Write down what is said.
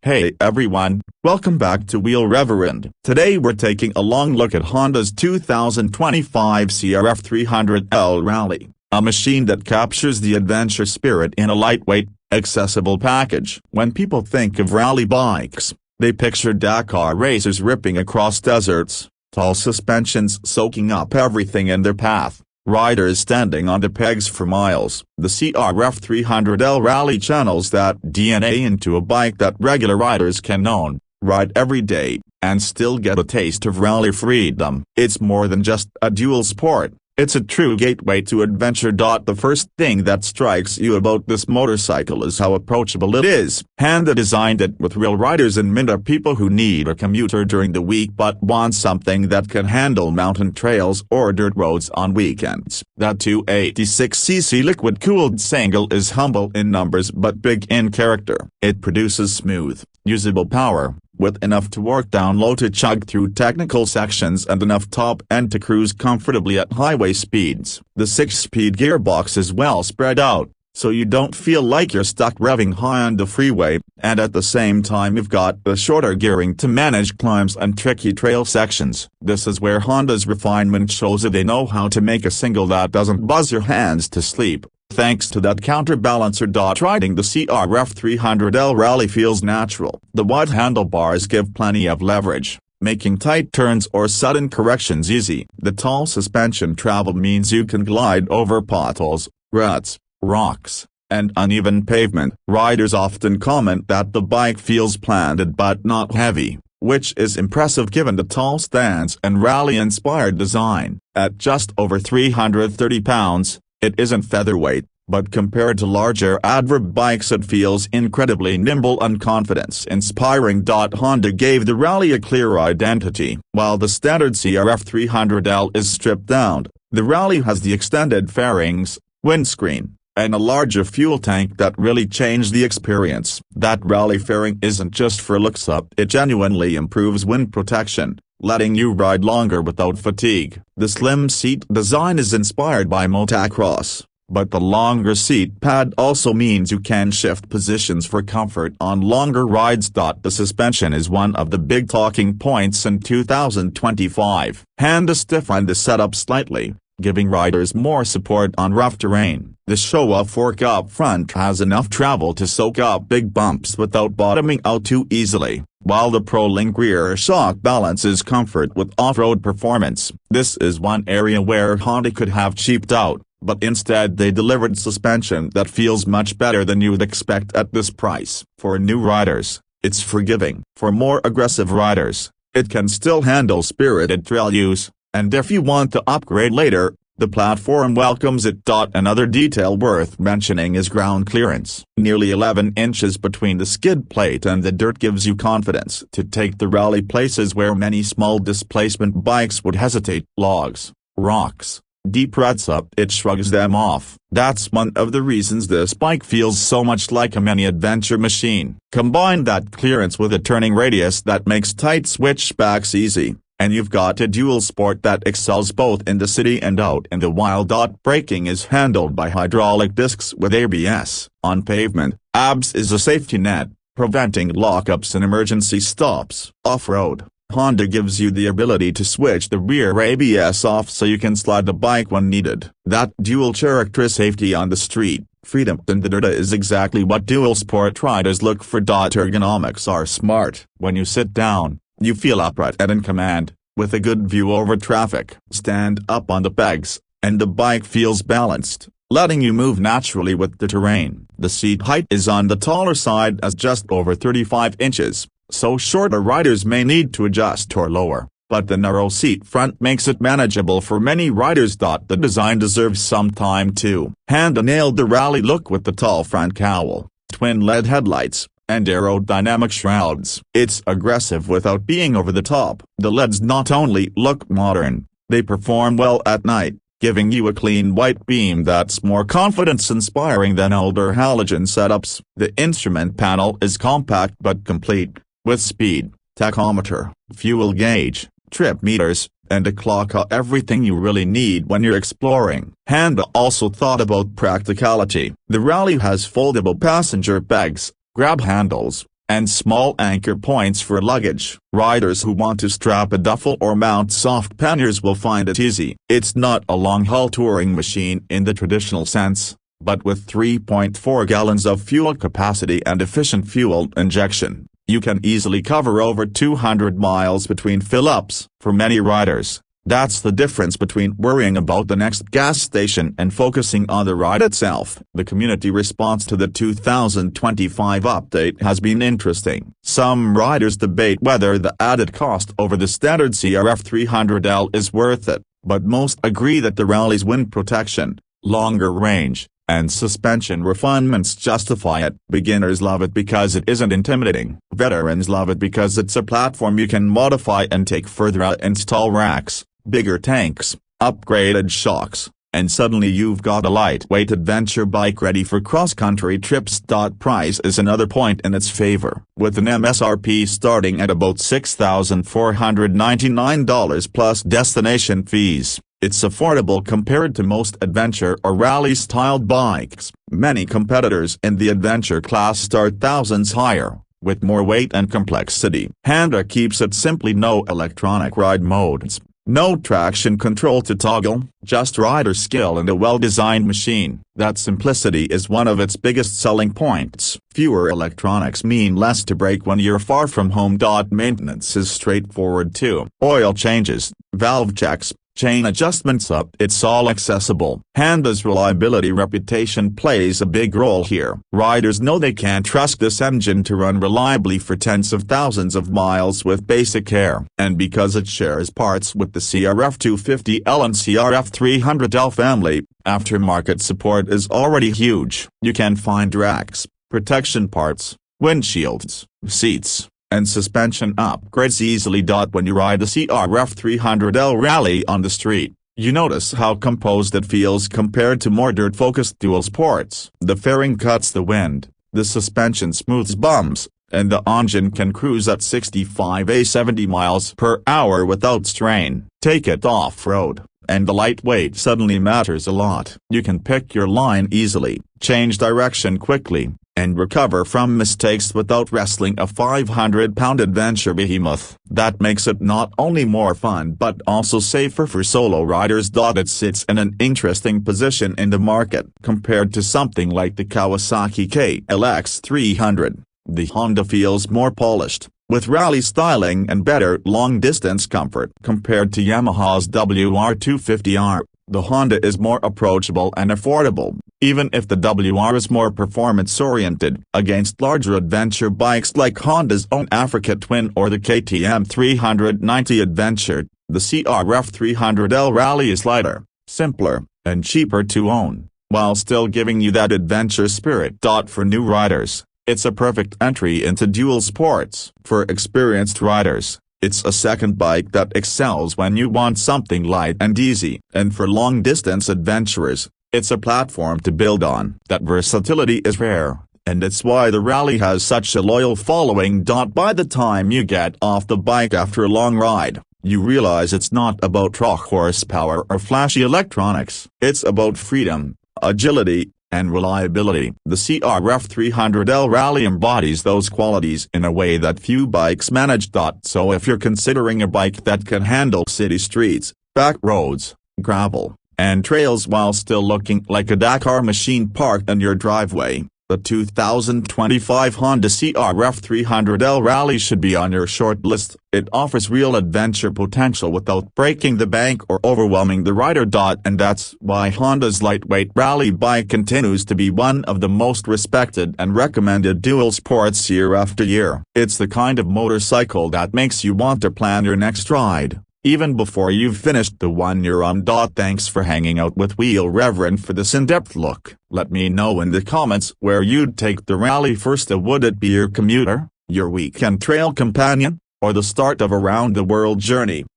Hey everyone, welcome back to Wheel Reverend. Today we're taking a long look at Honda's 2025 CRF300L Rally, a machine that captures the adventure spirit in a lightweight, accessible package. When people think of rally bikes, they picture Dakar racers ripping across deserts, tall suspensions soaking up everything in their path, riders standing on the pegs for miles. The CRF300L Rally channels that DNA into a bike that regular riders can own, ride every day, and still get a taste of rally freedom. It's more than just a dual sport. It's a true gateway to adventure. The first thing that strikes you about this motorcycle is how approachable it is. Honda designed it with real riders in mind, are people who need a commuter during the week but want something that can handle mountain trails or dirt roads on weekends. That 286cc liquid-cooled single is humble in numbers but big in character. It produces smooth, usable power, with enough torque down low to chug through technical sections and enough top end to cruise comfortably at highway speeds. The 6-speed gearbox is well spread out, so you don't feel like you're stuck revving high on the freeway, and at the same time you've got the shorter gearing to manage climbs and tricky trail sections. This is where Honda's refinement shows that they know how to make a single that doesn't buzz your hands to sleep. Thanks to that counterbalancer. Riding the CRF300L Rally feels natural. The wide handlebars give plenty of leverage, making tight turns or sudden corrections easy. The tall suspension travel means you can glide over potholes, ruts, rocks, and uneven pavement. Riders often comment that the bike feels planted but not heavy, which is impressive given the tall stance and rally-inspired design. At just over 330 pounds, it isn't featherweight, but compared to larger adverb bikes it feels incredibly nimble and confidence-inspiring. Honda gave the Rally a clear identity. While the standard CRF300L is stripped down, the Rally has the extended fairings, windscreen, and a larger fuel tank that really change the experience. That Rally fairing isn't just for looks up, it genuinely improves wind protection, letting you ride longer without fatigue. The slim seat design is inspired by motocross, but the longer seat pad also means you can shift positions for comfort on longer rides. The suspension is one of the big talking points in 2025. Honda stiffened the setup slightly, giving riders more support on rough terrain. The Showa fork up front has enough travel to soak up big bumps without bottoming out too easily, while the ProLink rear shock balances comfort with off-road performance. This is one area where Honda could have cheaped out, but instead they delivered suspension that feels much better than you'd expect at this price. For new riders, it's forgiving. For more aggressive riders, it can still handle spirited trail use, and if you want to upgrade later, the platform welcomes it. Another detail worth mentioning is ground clearance. Nearly 11 inches between the skid plate and the dirt gives you confidence to take the Rally places where many small displacement bikes would hesitate. Logs, rocks, deep ruts, it shrugs them off. That's one of the reasons this bike feels so much like a mini adventure machine. Combine that clearance with a turning radius that makes tight switchbacks easy, and you've got a dual sport that excels both in the city and out in the wild. Braking is handled by hydraulic discs with ABS. On pavement, ABS is a safety net, preventing lockups and emergency stops. Off-road, Honda gives you the ability to switch the rear ABS off so you can slide the bike when needed. That dual character safety on the street, freedom in the dirt, is exactly what dual sport riders look for. Ergonomics are smart. When you sit down, you feel upright and in command, with a good view over traffic. Stand up on the pegs, and the bike feels balanced, letting you move naturally with the terrain. The seat height is on the taller side as just over 35 inches, so shorter riders may need to adjust or lower, but the narrow seat front makes it manageable for many riders. The design deserves some time too. Honda nailed the Rally look with the tall front cowl, twin LED headlights, and aerodynamic shrouds. It's aggressive without being over the top. The LEDs not only look modern, they perform well at night, giving you a clean white beam that's more confidence-inspiring than older halogen setups. The instrument panel is compact but complete, with speed, tachometer, fuel gauge, trip meters, and a clock. Everything you really need when you're exploring. Honda also thought about practicality. The Rally has foldable passenger pegs, grab handles, and small anchor points for luggage. Riders who want to strap a duffel or mount soft panniers will find it easy. It's not a long-haul touring machine in the traditional sense, but with 3.4 gallons of fuel capacity and efficient fuel injection, you can easily cover over 200 miles between fill-ups. For many riders, that's the difference between worrying about the next gas station and focusing on the ride itself. The community response to the 2025 update has been interesting. Some riders debate whether the added cost over the standard CRF300L is worth it, but most agree that the Rally's wind protection, longer range, and suspension refinements justify it. Beginners love it because it isn't intimidating. Veterans love it because it's a platform you can modify and take further. Install racks, bigger tanks, upgraded shocks, and suddenly you've got a lightweight adventure bike ready for cross-country trips. Price is another point in its favor. With an MSRP starting at about $6,499 plus destination fees, it's affordable compared to most adventure or rally-styled bikes. Many competitors in the adventure class start thousands higher, with more weight and complexity. Honda keeps it simply: no electronic ride modes, no traction control to toggle, just rider skill and a well-designed machine. That simplicity is one of its biggest selling points. Fewer electronics mean less to break when you're far from home. Maintenance is straightforward too. Oil changes, valve checks, chain adjustments, it's all accessible. Honda's reliability reputation plays a big role here. Riders know they can trust this engine to run reliably for tens of thousands of miles with basic care. And because it shares parts with the CRF250L and CRF300L family, aftermarket support is already huge. You can find racks, protection parts, windshields, seats, and suspension upgrades easily. When you ride the CRF300L Rally on the street, you notice how composed it feels compared to more dirt-focused dual sports. The fairing cuts the wind, the suspension smooths bumps, and the engine can cruise at 65–70 miles per hour without strain. Take it off-road, and the lightweight suddenly matters a lot. You can pick your line easily, change direction quickly, and recover from mistakes without wrestling a 500-pound adventure behemoth. That makes it not only more fun but also safer for solo riders. It sits in an interesting position in the market. Compared to something like the Kawasaki KLX300, the Honda feels more polished, with rally styling and better long-distance comfort. Compared to Yamaha's WR250R, the Honda is more approachable and affordable, even if the WR is more performance-oriented. Against larger adventure bikes like Honda's own Africa Twin or the KTM 390 Adventure, the CRF300L Rally is lighter, simpler, and cheaper to own, while still giving you that adventure spirit. For new riders, it's a perfect entry into dual sports. For experienced riders, it's a second bike that excels when you want something light and easy. And for long-distance adventurers, it's a platform to build on. That versatility is rare, and it's why the Rally has such a loyal following. By the time you get off the bike after a long ride, you realize it's not about raw horsepower or flashy electronics. It's about freedom, agility, and reliability. The CRF300L Rally embodies those qualities in a way that few bikes manage. So if you're considering a bike that can handle city streets, back roads, gravel, and trails while still looking like a Dakar machine parked in your driveway, the 2025 Honda CRF300L Rally should be on your short list. It offers real adventure potential without breaking the bank or overwhelming the rider. And that's why Honda's lightweight rally bike continues to be one of the most respected and recommended dual sports year after year. It's the kind of motorcycle that makes you want to plan your next ride, even before you've finished the one you're on. Thanks for hanging out with Wheel Reverend for this in-depth look. Let me know in the comments where you'd take the Rally first. Would it be your commuter, your weekend trail companion, or the start of a round-the-world journey?